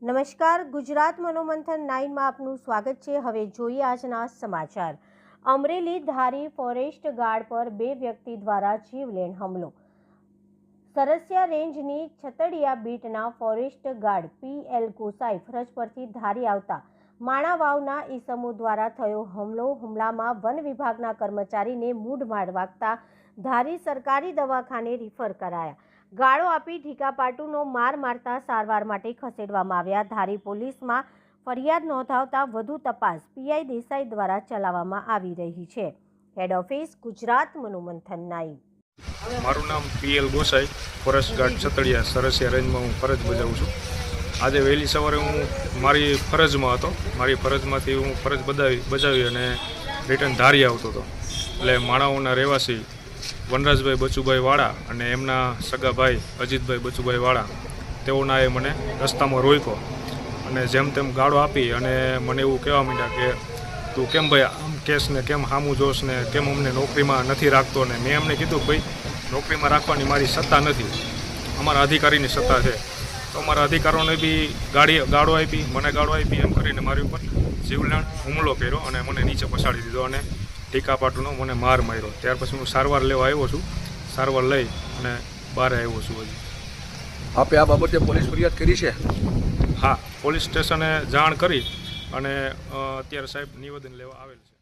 નમસ્કાર, ગુજરાત મનોમંથન 9 માં આપનું સ્વાગત છે। હવે જોઈએ આજના સમાચાર। અમરેલી ધારી ફોરેસ્ટ ગાર્ડ પર બે વ્યક્તિ દ્વારા જીવલેણ હુમલો। સરસિયા રેન્જની છતડિયા બીટના ફોરેસ્ટ ગાર્ડ PL ગોસાઈ ફરજ પરથી ધારી આવતા માણાવાવના ઈસમો દ્વારા થયો હુમલામાં વન વિભાગના કર્મચારીને મૂઢ વાગતા ધારી સરકારી દવાખાને રિફર કરાયા। ગાળો આપી ઢીકાપાટુનો માર મારતા સારવાર માટે ખસેડવામાં આવ્યા। ધારી પોલીસમાં ફરિયાદ નોંધાવતા વધુ તપાસ PI દેસાઈ દ્વારા ચલાવવામાં આવી રહી છે। હેડ ઓફિસ ગુજરાત મનોમંથન 9। મારું નામ PL Gosai, forest guard Chhatadiya Sarasiya રેન્જમાં હું ફરજ બજાવું છું। આજે વહેલી સવારે હું મારી ફરજમાં હતો। મારી ફરજમાંથી હું ફરજ બજાવી અને રિટર્ન ધારી આવતો હતો। એટલે માણાઓના રહેવાસી વનરાજભાઈ બચુભાઈ વાળા અને એમના સગા ભાઈ અજીતભાઈ બચુભાઈ વાળા તેઓનાએ મને રસ્તામાં રોક્યો અને જેમ તેમ ગાળો આપી અને મને એવું કહેવા માંડ્યા કે તું કેમ ભાઈ આમ કેસ ને કેમ સામું જોશ ને કેમ અમને નોકરીમાં નથી રાખતો। ને મેં એમને કીધું ભાઈ નોકરીમાં રાખવાની મારી સત્તા નથી, અમારા અધિકારીની સત્તા છે। તો અમારા અધિકારીઓને બી ગાળો આપી, મને ગાળો આપી, એમ કરીને મારી ઉપર જીવલેણ હુમલો કર્યો અને મને નીચે પછાડી દીધો અને ટીકાપાટુનો મને માર માર્યો। ત્યાર પછી હું સારવાર લેવા આવ્યો છું। સારવાર લઈ અને બહાર આવ્યો છું। હજી આપે આ બાબતે પોલીસ ફરિયાદ કરી છે? હા, પોલીસ સ્ટેશને જાણ કરી અને અત્યારે સાહેબ નિવેદન લેવા આવેલ છે।